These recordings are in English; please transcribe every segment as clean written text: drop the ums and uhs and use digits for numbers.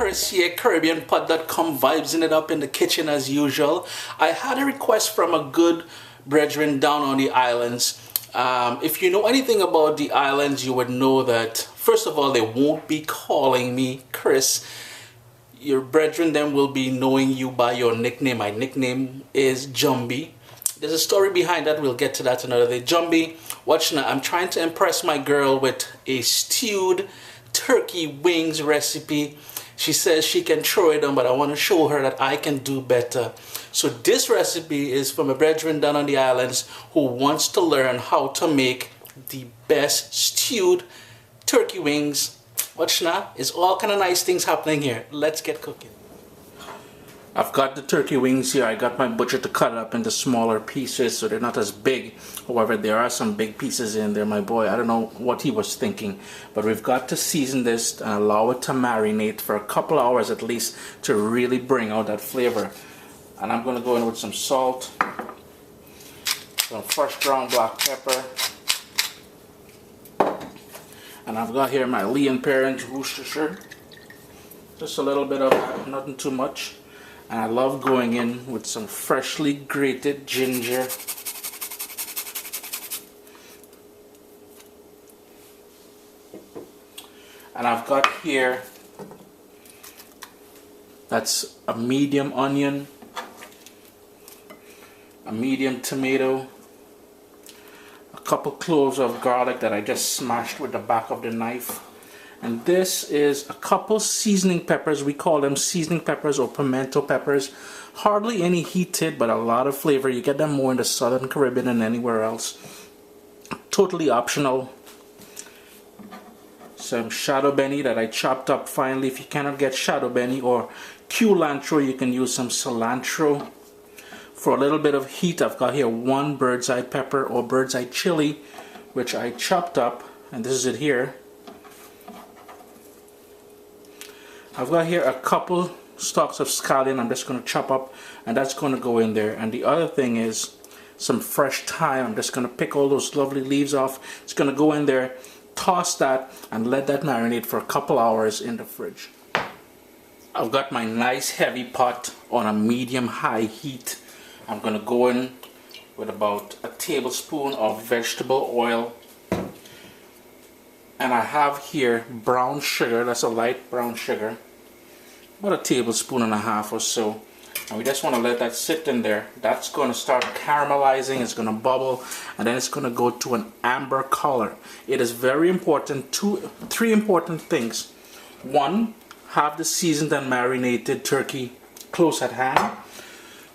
Chris here, CaribbeanPot.com, vibesing it up in the kitchen as usual. I had a request from a good brethren down on the islands. If you know anything about the islands, you would know that, first of all, they won't be calling me Chris. Your brethren then will be knowing you by your nickname. My nickname is Jumbie. There's a story behind that. We'll get to that another day. Jumbie, watch now. I'm trying to impress my girl with a stewed turkey wings recipe. She says she can throw it on, but I want to show her that I can do better. So this recipe is from a brethren down on the islands who wants to learn how to make the best stewed turkey wings. Watch now. It's all kind of nice things happening here. Let's get cooking. I've got the turkey wings here. I got my butcher to cut it up into smaller pieces so they're not as big. However, there are some big pieces in there, my boy. I don't know what he was thinking. But we've got to season this and allow it to marinate for a couple hours at least to really bring out that flavor. And I'm going to go in with some salt, some fresh ground black pepper. And I've got here my Lee and Parent Worcestershire. Just a little bit of that, nothing too much. And I love going in with some freshly grated ginger. And I've got here, that's a medium onion, a medium tomato, a couple cloves of garlic that I just smashed with the back of the knife. And this is a couple seasoning peppers. We call them seasoning peppers or pimento peppers. Hardly any heat to it, but a lot of flavor. You get them more in the Southern Caribbean than anywhere else. Totally optional. Some shado beni that I chopped up finely. If you cannot get shado beni or cilantro, you can use some cilantro. For a little bit of heat, I've got here one bird's eye pepper or bird's eye chili, which I chopped up, and this is it here. I've got here a couple stalks of scallion I'm just going to chop up, and that's going to go in there. And the other thing is some fresh thyme. I'm just going to pick all those lovely leaves off. It's going to go in there, toss that, and let that marinate for a couple hours in the fridge. I've got my nice heavy pot on a medium-high heat. I'm going to go in with about a tablespoon of vegetable oil. And I have here brown sugar, that's a light brown sugar, about a tablespoon and a half or so. And we just want to let that sit in there. That's going to start caramelizing, it's going to bubble, and then it's going to go to an amber color. It is very important, three important things. One, have the seasoned and marinated turkey close at hand.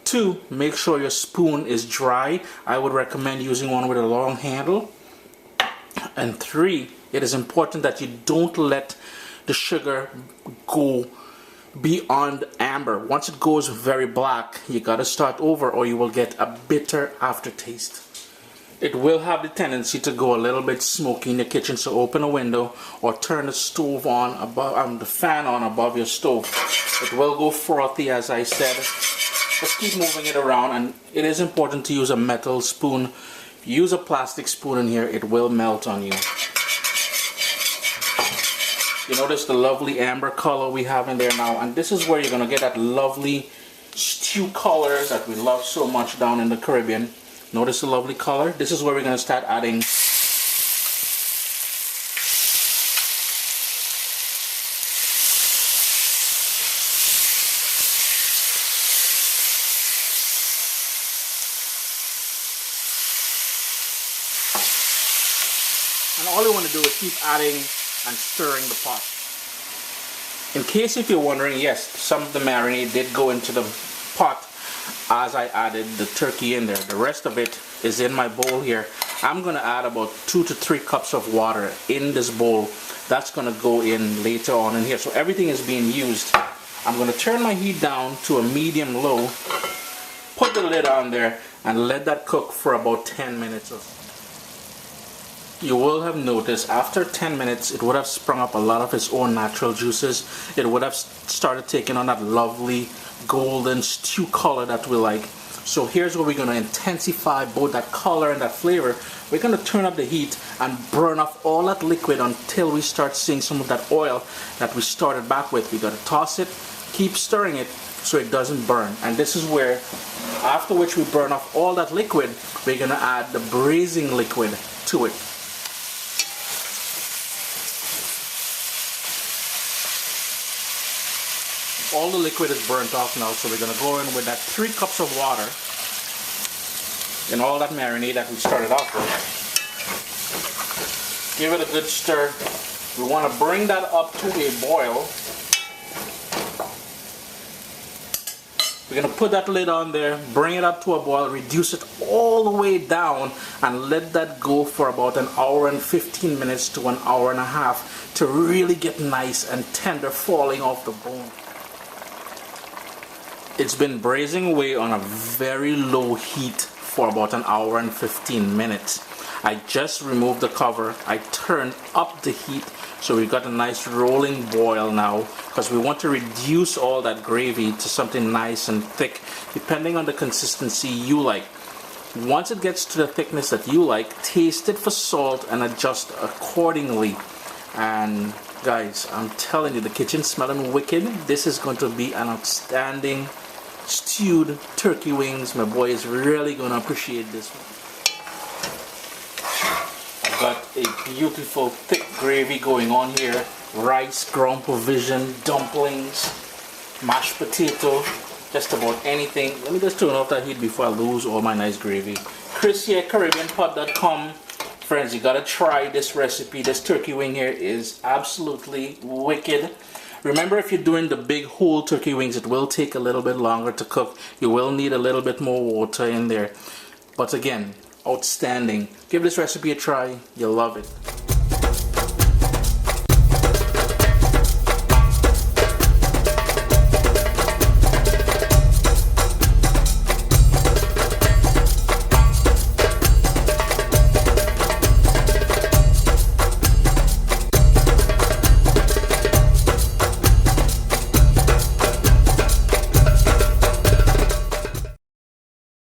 Two, make sure your spoon is dry. I would recommend using one with a long handle. And three, it is important that you don't let the sugar go beyond amber. Once it goes very black, you got to start over or you will get a bitter aftertaste. It will have the tendency to go a little bit smoky in the kitchen, so open a window or turn the stove on above, the fan on above your stove. It will go frothy, as I said. Just keep moving it around, and it is important to use a metal spoon. If you use a plastic spoon in here, it will melt on you. You notice the lovely amber color we have in there now, and this is where you're going to get that lovely stew color that we love so much down in the Caribbean. Notice the lovely color? This is where we're going to start adding and all you want to do is keep adding and stirring the pot. In case if you're wondering, yes, some of the marinade did go into the pot as I added the turkey in there. The rest of it is in my bowl here. I'm going to add about 2 to 3 cups of water in this bowl. That's going to go in later on in here. So everything is being used. I'm going to turn my heat down to a medium low, put the lid on there, and let that cook for about 10 minutes or so. You will have noticed after 10 minutes it would have sprung up a lot of its own natural juices. It would have started taking on that lovely golden stew color that we like. So here's where we're going to intensify both that color and that flavor. We're going to turn up the heat and burn off all that liquid until we start seeing some of that oil that we started back with. We got to toss it, keep stirring it so it doesn't burn. And this is where, after which we burn off all that liquid, we're going to add the braising liquid to it. All the liquid is burnt off now, so we're going to go in with that 3 cups of water and all that marinade that we started off with. Give it a good stir. We want to bring that up to a boil. We're going to put that lid on there, bring it up to a boil, reduce it all the way down, and let that go for about an hour and 15 minutes to an hour and a half to really get nice and tender, falling off the bone. It's been braising away on a very low heat for about an hour and 15 minutes. I just removed the cover. I turned up the heat, so we got a nice rolling boil now, because we want to reduce all that gravy to something nice and thick, depending on the consistency you like. Once it gets to the thickness that you like, taste it for salt and adjust accordingly. And guys, I'm telling you, the kitchen's smelling wicked. This is going to be an outstanding stewed turkey wings. My boy is really going to appreciate this one. I've got a beautiful thick gravy going on here. Rice, ground provision, dumplings, mashed potato, just about anything. Let me just turn off that heat before I lose all my nice gravy. Chris here, CaribbeanPot.com. Friends, you gotta try this recipe. This turkey wing here is absolutely wicked. Remember, if you're doing the big whole turkey wings, it will take a little bit longer to cook. You will need a little bit more water in there. But again, outstanding. Give this recipe a try. You'll love it.